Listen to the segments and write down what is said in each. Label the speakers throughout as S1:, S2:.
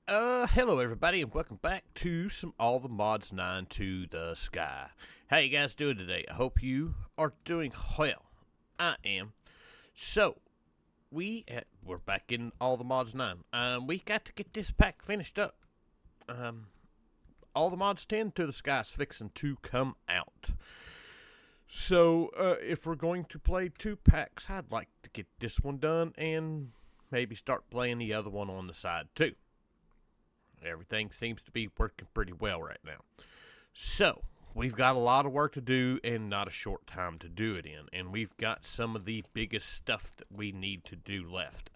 S1: Hello everybody, and welcome back to some All the Mods 9 to the Sky. How you guys doing today? I hope you are doing well. I am. So, we're back in All the Mods 9. We got to get this pack finished up. All the Mods 10 to the Sky is fixing to come out. So, if we're going to play 2 packs, I'd like to get this one done and maybe start playing the other one on the side too. Everything seems to be working pretty well right now. So, we've got a lot of work to do and not a short time to do it in. And we've got some of the biggest stuff that we need to do left.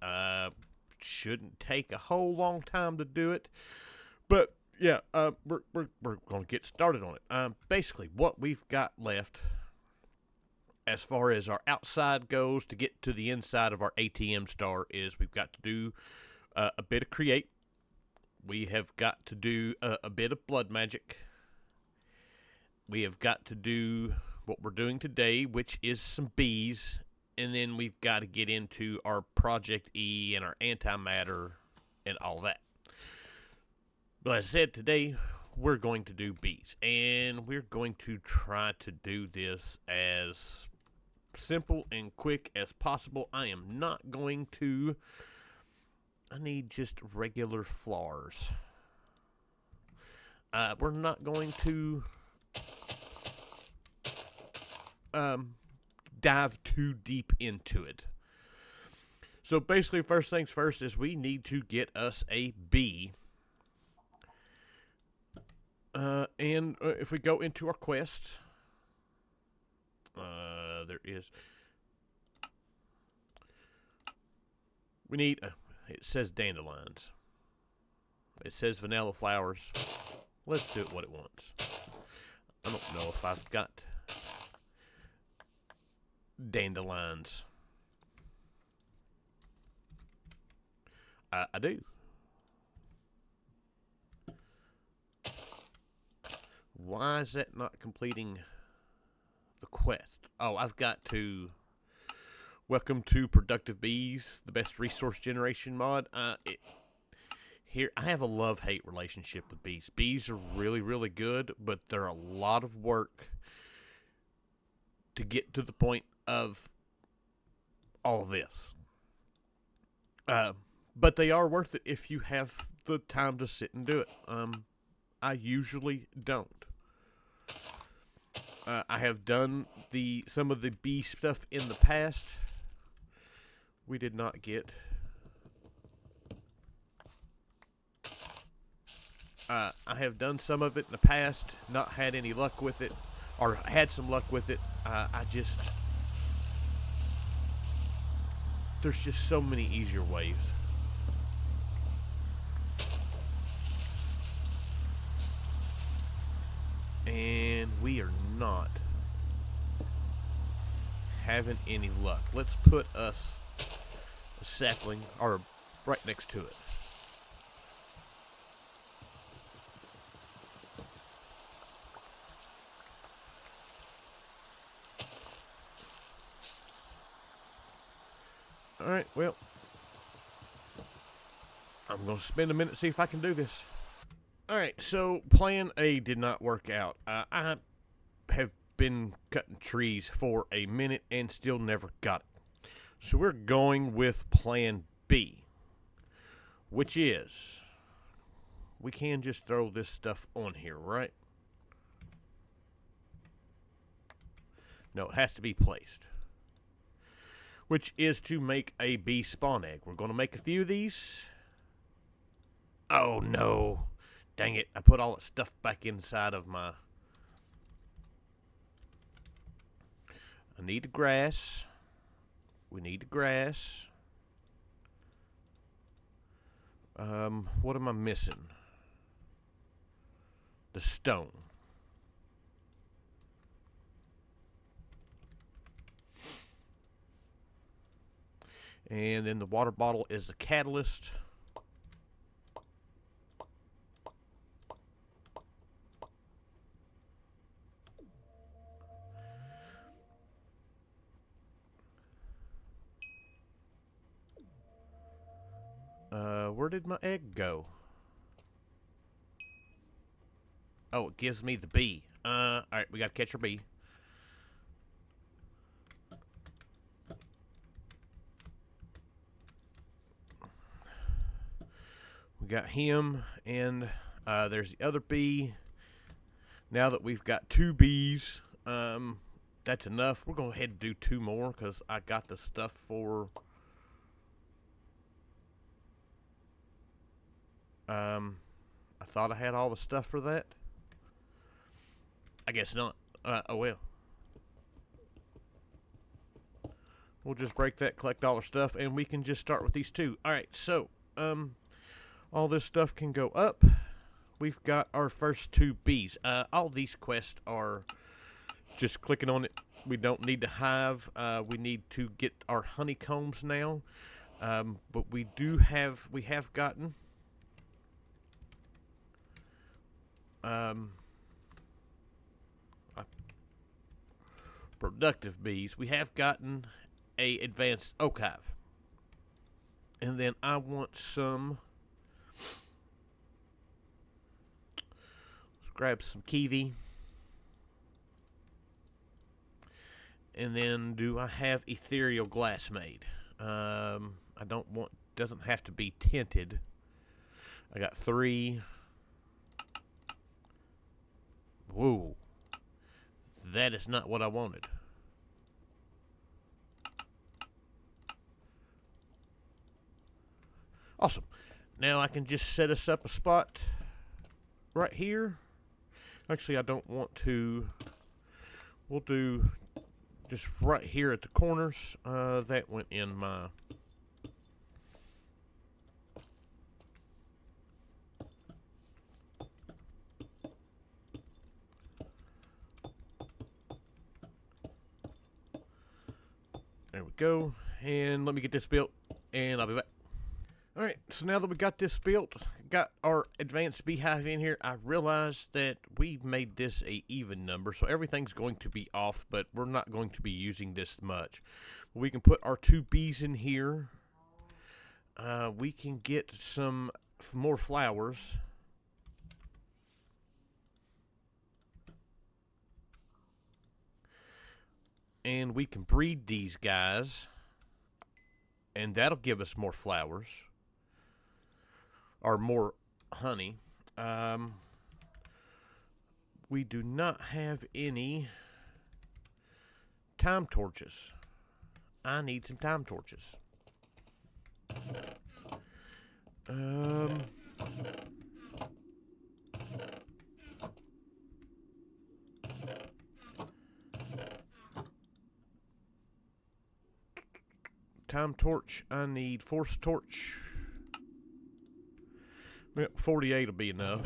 S1: Shouldn't take a whole long time to do it. But, yeah, we're going to get started on it. Basically, what we've got left as far as our outside goes to get to the inside of our ATM star is we've got to do a bit of create. We have got to do a bit of blood magic. We have got to do what we're doing today, which is some bees. And then we've got to get into our Project E and our antimatter and all that. But as I said, today we're going to do bees. And we're going to try to do this as simple and quick as possible. I am not going to... I need just regular flowers. We're not going to dive too deep into it. So basically, first things first is we need to get us a bee. And if we go into our quest, there is... We need... it says dandelions. It says vanilla flowers. Let's do it what it wants. I don't know if I've got dandelions. I do. Why is that not completing the quest? Oh, I've got to... Welcome to Productive Bees, the best resource generation mod. Here, I have a love-hate relationship with bees. Bees are really, really good, but they're a lot of work to get to the point of all this. But they are worth it if you have the time to sit and do it. I usually don't. I have done some of the bee stuff in the past. We did not get... I have done some of it in the past, not had any luck with it, or had some luck with it. There's just so many easier ways. And we are not having any luck. Let's put us a sapling, or right next to it. Alright, well, I'm going to spend a minute to see if I can do this. Alright, so plan A did not work out. I have been cutting trees for a minute and still never got it. So we're going with plan B, which is, we can just throw this stuff on here, right? No, it has to be placed. Which is to make a bee spawn egg. We're going to make a few of these. Oh no. Dang it, I put all that stuff back inside of my... I need the grass. We need the grass. What am I missing? The stone. And then the water bottle is the catalyst. Where did my egg go? Oh, it gives me the bee. Alright, we gotta catch our bee. We got him, and there's the other bee. Now that we've got 2 bees, that's enough. We're going to go ahead and do 2 more because I got the stuff for... I thought I had all the stuff for that. I guess not. Oh well. We'll just break that, collect all our stuff, and we can just start with these 2. Alright, so, all this stuff can go up. We've got our first 2 bees. All these quests are just clicking on it. We don't need to hive. We need to get our honeycombs now. But we have gotten productive bees. We have gotten a advanced oak hive. And then I want some... Let's grab some kiwi. And then do I have ethereal glass made? I don't want... Doesn't have to be tinted. I got 3. Whoa. That is not what I wanted. Awesome. Now I can just set us up a spot right here. Actually, I don't want to. We'll do just right here at the corners. That went in my... There we go. And let me get this built, and I'll be back. Alright, so now that we got this built, got our advanced beehive in here, I realized that we made this a even number, so everything's going to be off, but we're not going to be using this much. We can put our 2 bees in here. We can get some more flowers. And we can breed these guys, and that'll give us more flowers. Or more honey. We do not have any time torches. I need some time torches. Time torch. I need force torch. 48 will be enough.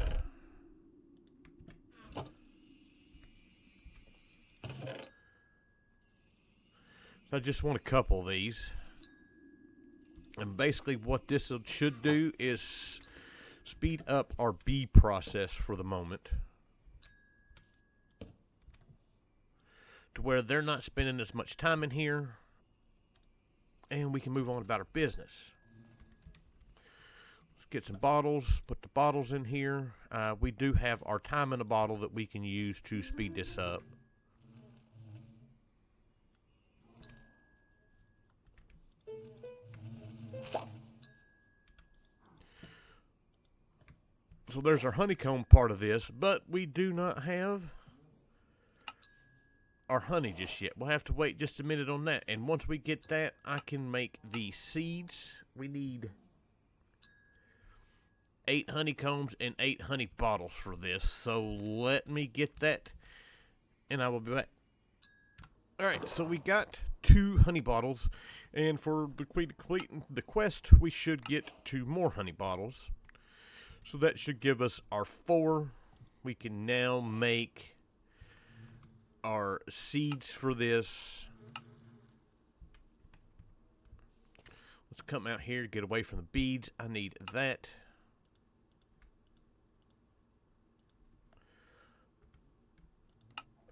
S1: I just want a couple of these. And basically what this should do is speed up our bee process for the moment. To where they're not spending as much time in here. And we can move on about our business. Get some bottles, put the bottles in here. We do have our time in a bottle that we can use to speed this up. So there's our honeycomb part of this, but we do not have our honey just yet. We'll have to wait just a minute on that. And once we get that, I can make the seeds. We need 8 honeycombs and 8 honey bottles for this. So let me get that, and I will be back. Alright, so we got 2 honey bottles, and for completing the quest, we should get 2 more honey bottles. So that should give us our 4. We can now make our seeds for this. Let's come out here, get away from the beads. I need that.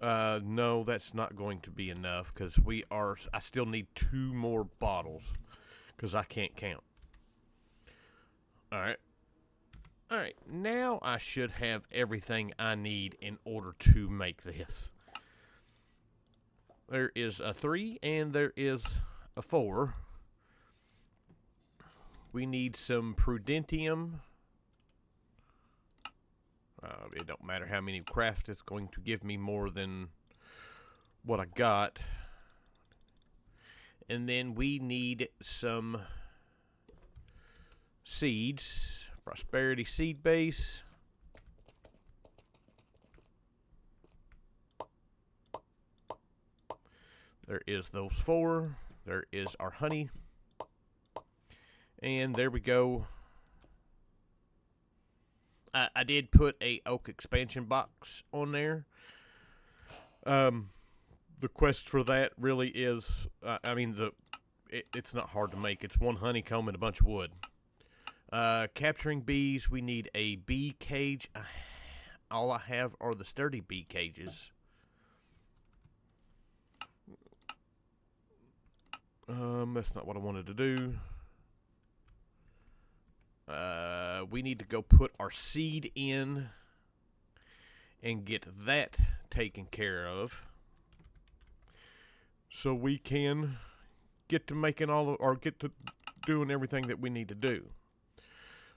S1: No, that's not going to be enough because I still need 2 more bottles because I can't count. Alright. Alright, now I should have everything I need in order to make this. There is a 3 and there is a 4. We need some prudentium. It don't matter how many craft, it's going to give me more than what I got. And then we need some seeds. Prosperity seed base. There is those 4. There is our honey. And there we go. I did put a oak expansion box on there. The quest for that really is, it's not hard to make. It's 1 honeycomb and a bunch of wood. Capturing bees, we need a bee cage. All I have are the sturdy bee cages. That's not what I wanted to do. We need to go put our seed in and get that taken care of, so we can get to making get to doing everything that we need to do.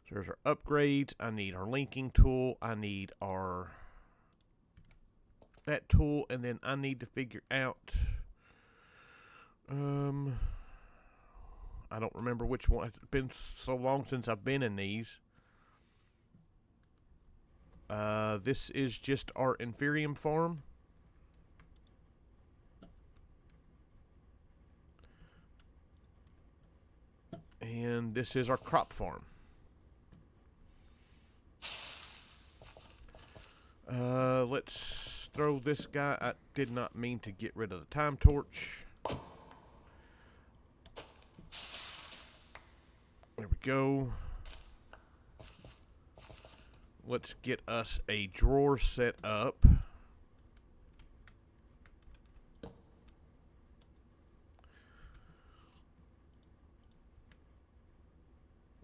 S1: So there's our upgrades. I need our linking tool. I need that tool, and then I need to figure out. I don't remember which one. It's been so long since I've been in these. This is just our inferium farm. And this is our crop farm. Let's throw this guy. I did not mean to get rid of the time torch. There we go. Let's get us a drawer set up.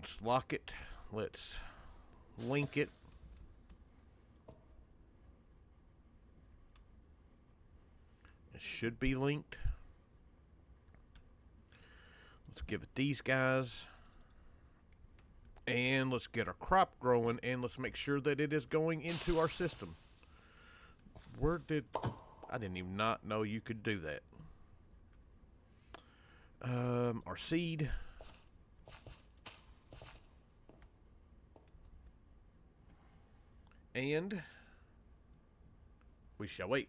S1: Let's lock it. Let's link it. It should be linked. Let's give it these guys. And let's get our crop growing, and let's make sure that it is going into our system. I didn't even not know you could do that. Our seed. And we shall wait.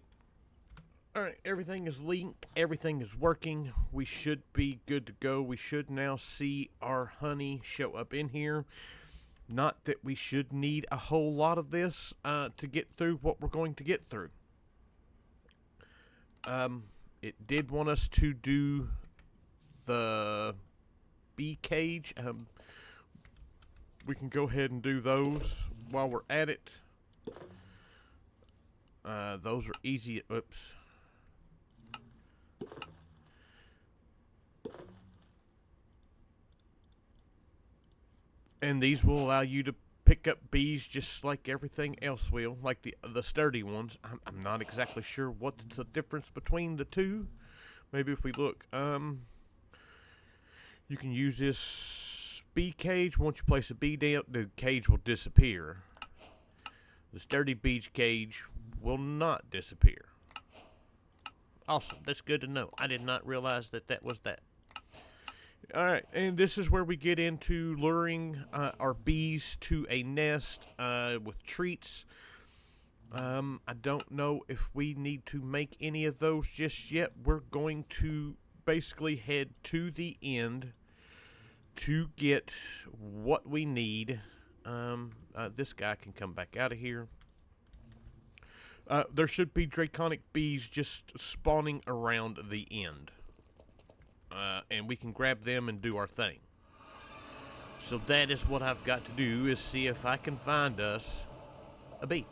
S1: Alright, everything is linked. Everything is working. We should be good to go. We should now see our honey show up in here. Not that we should need a whole lot of this to get through what we're going to get through. It did want us to do the bee cage. We can go ahead and do those while we're at it. Those are easy. Oops. And these will allow you to pick up bees just like everything else will, like the sturdy ones. I'm not exactly sure what's the difference between the two. Maybe if we look, you can use this bee cage. Once you place a bee down, the cage will disappear. The sturdy bee cage will not disappear. Awesome. That's good to know. I did not realize that was that. Alright, and this is where we get into luring our bees to a nest with treats. I don't know if we need to make any of those just yet. We're going to basically head to the end to get what we need. This guy can come back out of here. There should be draconic bees just spawning around the end. And we can grab them and do our thing. So that is what I've got to do, is see if I can find us a bee.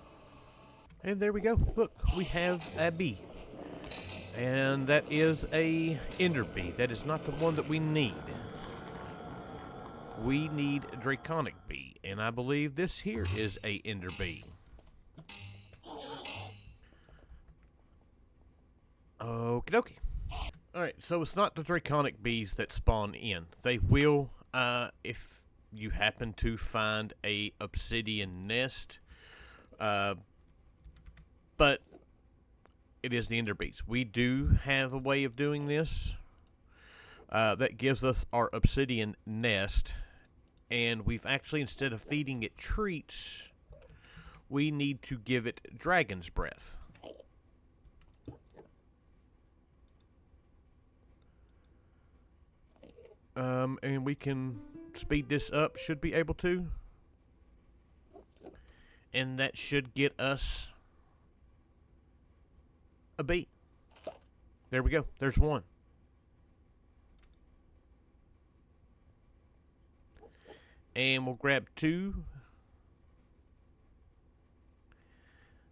S1: And there we go. Look, we have a bee. And that is a ender bee. That is not the one that we need. We need a draconic bee. And I believe this here is a ender bee. Okie dokie. Alright, so it's not the draconic bees that spawn in. They will, if you happen to find a obsidian nest. But it is the ender bees. We do have a way of doing this that gives us our obsidian nest. And we've actually, instead of feeding it treats, we need to give it dragon's breath. And we can speed this up, should be able to. And that should get us a bee. There we go. There's one. And we'll grab two.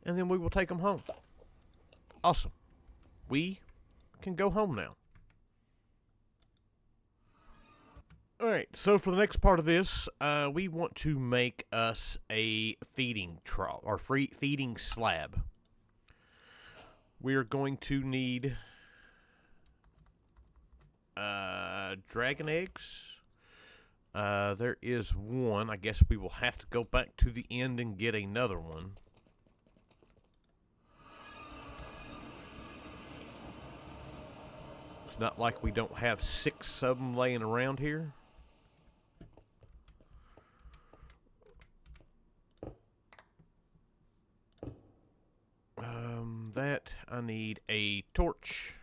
S1: And then we will take them home. Awesome. We can go home now. Alright, so for the next part of this, we want to make us a feeding trough, or feeding slab. We are going to need dragon eggs. There is one. I guess we will have to go back to the end and get another one. It's not like we don't have 6 of them laying around here. That I need a torch.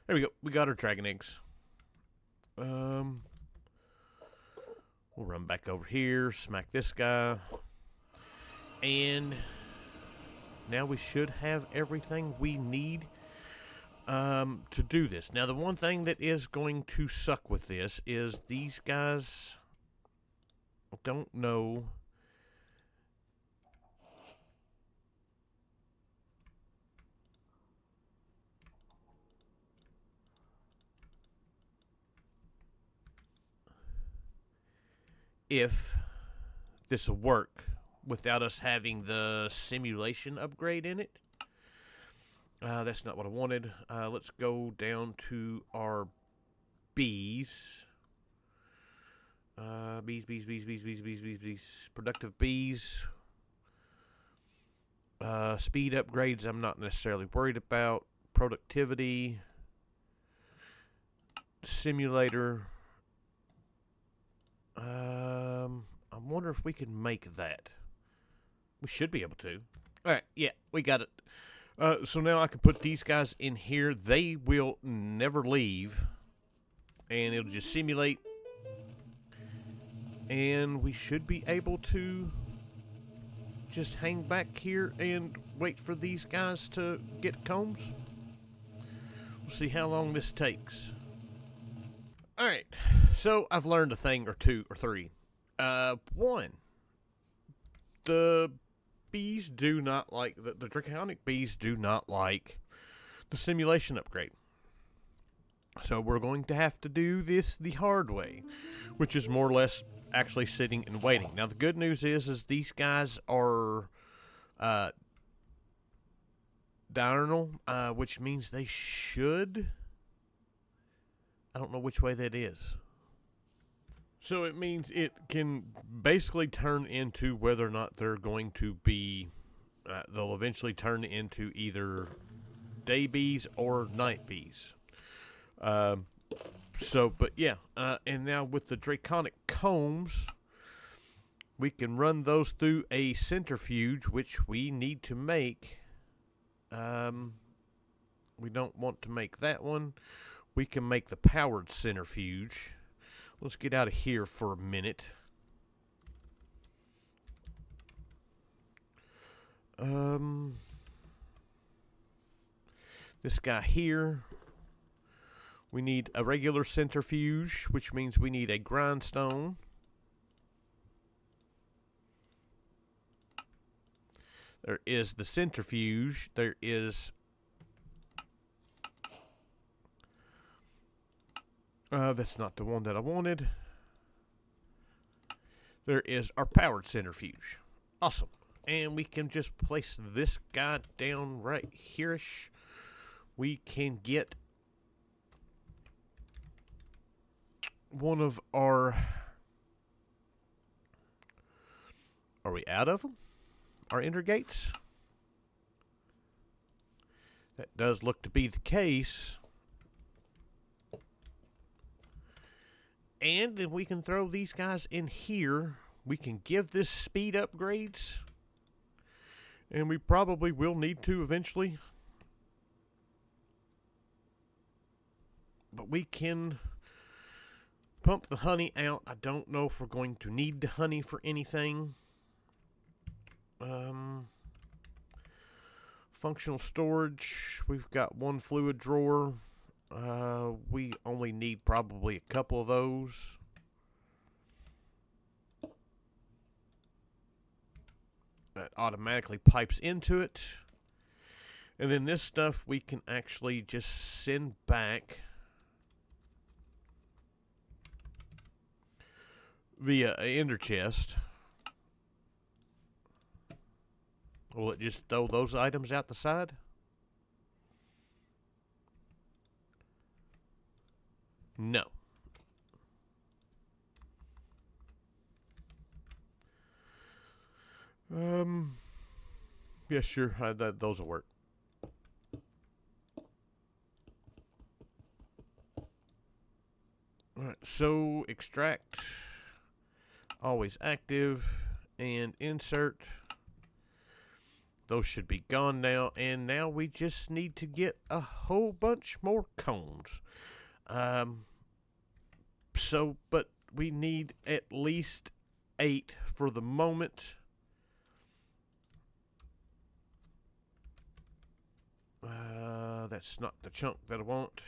S1: There we go. We got our dragon eggs. We'll run back over here, smack this guy, and now we should have everything we need to do this. Now, the one thing that is going to suck with this is these guys don't know if this will work without us having the simulation upgrade in it. That's not what I wanted. Let's go down to our bees. Bees. Productive bees. Speed upgrades I'm not necessarily worried about. Productivity. Simulator. I wonder if we can make that. We should be able to. Alright, yeah, we got it. So now I can put these guys in here. They will never leave. And it'll just simulate. And we should be able to just hang back here and wait for these guys to get combs. We'll see how long this takes. Alright, so I've learned a thing or two or three. One, the bees do not like, the draconic bees do not like the simulation upgrade. So we're going to have to do this the hard way, which is more or less actually sitting and waiting. Now the good news is these guys are diurnal, which means they should, I don't know which way that is. So it means it can basically turn into whether or not they're going to be, they'll eventually turn into either day bees or night bees. But yeah, and now with the draconic combs, we can run those through a centrifuge, which we need to make. We don't want to make that one. We can make the powered centrifuge. Let's get out of here for a minute. This guy here. We need a regular centrifuge, which means we need a grindstone. There is the centrifuge. There is that's not the one that I wanted. There is our powered centrifuge. Awesome. And we can just place this guy down right here-ish. We can get one of our... Are we out of them? Our enter gates? That does look to be the case. And then we can throw these guys in here. We can give this speed upgrades. And we probably will need to eventually. But we can pump the honey out. I don't know if we're going to need the honey for anything. Functional storage. We've got one fluid drawer. We only need probably a couple of those. That automatically pipes into it. And then this stuff we can actually just send back via an ender chest. Will it just throw those items out the side? No. Yeah, sure. Those will work. Alright, so extract, always active, and insert. Those should be gone now, and now we just need to get a whole bunch more cones. But we need at least 8 for the moment. That's not the chunk that I want.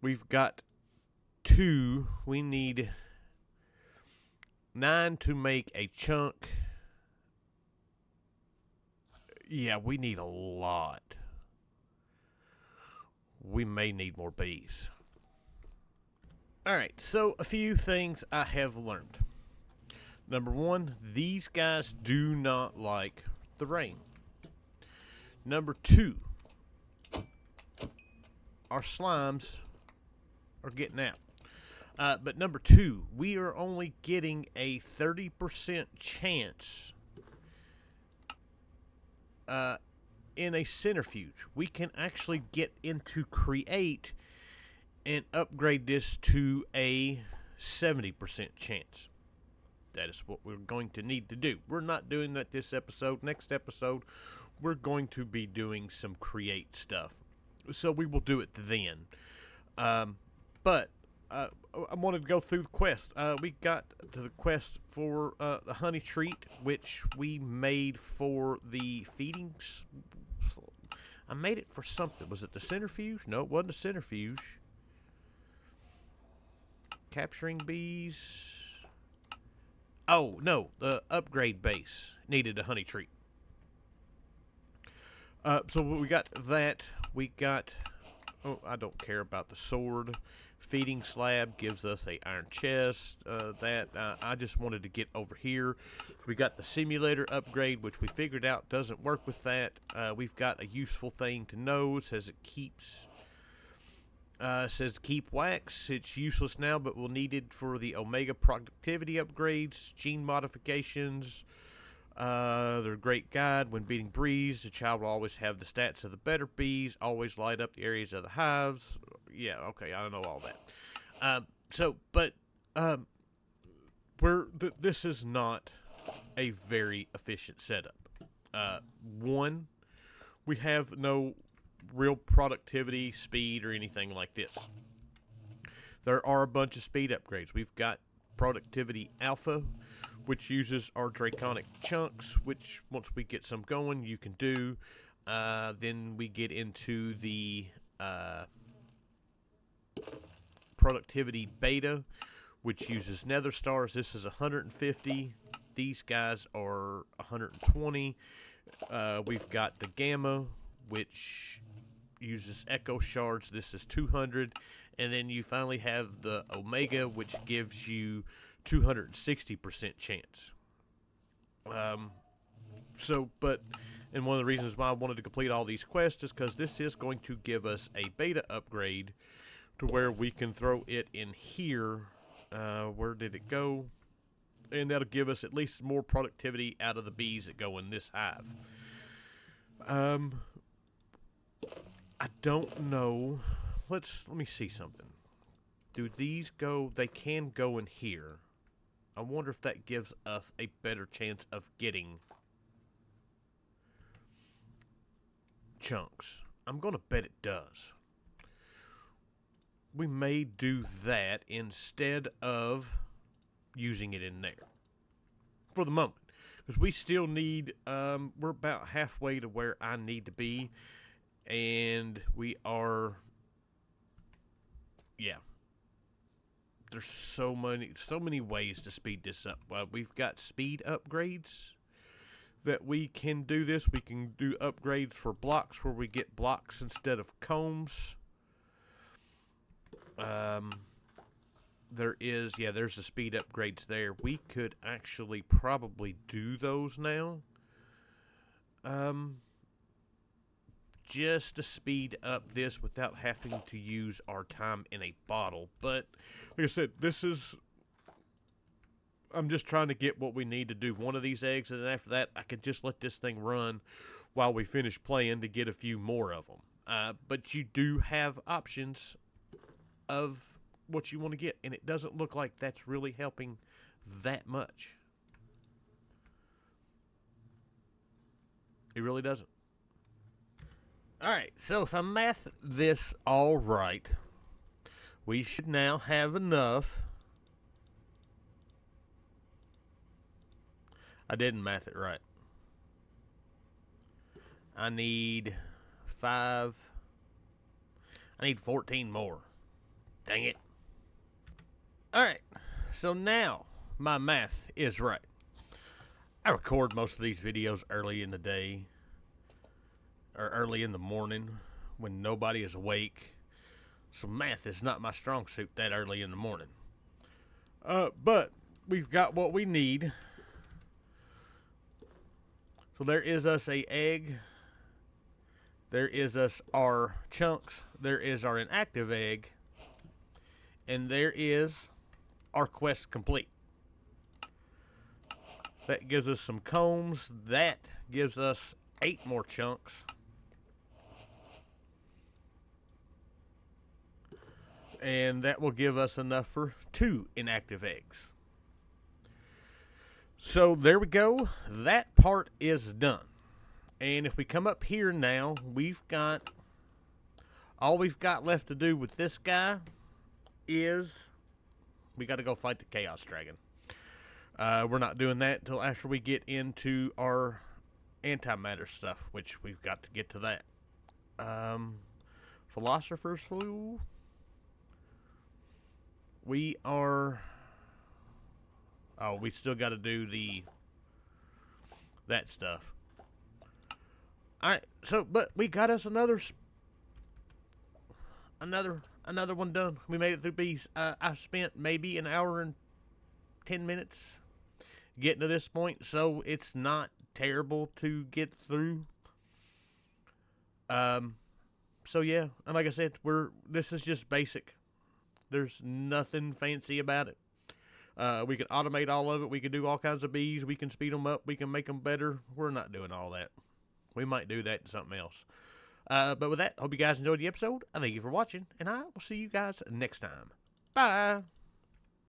S1: We've got 2. We need 9 to make a chunk. Yeah, we need a lot. We may need more bees. Alright, so a few things I have learned. Number 1, these guys do not like the rain. Number 2, our slimes are getting out. But number 2, we are only getting a 30% chance in a centrifuge. We can actually get into create and upgrade this to a 70% chance. That is what we're going to need to do. We're not doing that this episode. Next episode, we're going to be doing some create stuff. So we will do it then. But I wanted to go through the quest. We got to the quest for the honey treat, which we made for the feedings. I made it for something. Was it the centrifuge? No, it wasn't a centrifuge. Capturing bees. Oh, no. The upgrade base needed a honey treat. So we got that. We got... Oh, I don't care about the sword. Feeding slab gives us a iron chest. I just wanted to get over here. We got the simulator upgrade, which we figured out doesn't work with that. We've got a useful thing to know. It says it keeps... says to keep wax. It's useless now, but will need it for the Omega productivity upgrades, gene modifications. They're a great guide. When beating bees, the child will always have the stats of the better bees, always light up the areas of the hives. Yeah, okay, I know all that. This is not a very efficient setup. One, we have no real productivity, speed, or anything like this. There are a bunch of speed upgrades. We've got productivity alpha, which uses our draconic chunks, which once we get some going, you can do. Then we get into the productivity beta, which uses nether stars. This is 150. These guys are 120. We've got the Gamma, which uses Echo Shards. This is 200. And then you finally have the Omega, which gives you 260% chance. And one of the reasons why I wanted to complete all these quests is because this is going to give us a beta upgrade to where we can throw it in here. Where did it go? And that'll give us at least more productivity out of the bees that go in this hive. I don't know. Let me see something. Do these go? They can go in here. I wonder if that gives us a better chance of getting chunks. I'm going to bet it does. We may do that instead of using it in there for the moment, because we still need we're about halfway to where I need to be, and we are, yeah, there's so many ways to speed this up. We've got speed upgrades that we can do this. We can do upgrades for blocks where we get blocks instead of combs. There's the speed upgrades there. We could actually probably do those now. Just to speed up this without having to use our time in a bottle. But, like I said, I'm just trying to get what we need to do one of these eggs, and then after that, I can just let this thing run while we finish playing to get a few more of them. But you do have options of what you want to get, and it doesn't look like that's really helping that much. It really doesn't. Alright, so if I math this all right, we should now have enough. I didn't math it right. I need 14 more. Dang it. Alright, so now my math is right. I record most of these videos early in the day, or early in the morning when nobody is awake. So math is not my strong suit that early in the morning. But we've got what we need. So there is us a egg. There is us our chunks. There is our inactive egg. And there is our quest complete. That gives us some combs. That gives us 8 more chunks. And that will give us enough for 2 inactive eggs. So there we go. That part is done. And if we come up here now, all we've got left to do with this guy is we got to go fight the Chaos Dragon. We're not doing that until after we get into our antimatter stuff, which we've got to get to that. Philosopher's Flu. We still got to do that stuff. Alright, but we got us another one done. We made it through bees. I spent maybe an hour and 10 minutes getting to this point, so it's not terrible to get through. So yeah, and like I said, this is just basic. There's nothing fancy about it. We can automate all of it. We can do all kinds of bees. We can speed them up. We can make them better. We're not doing all that. We might do that in something else. But with that, hope you guys enjoyed the episode. I thank you for watching, and I will see you guys next time. Bye.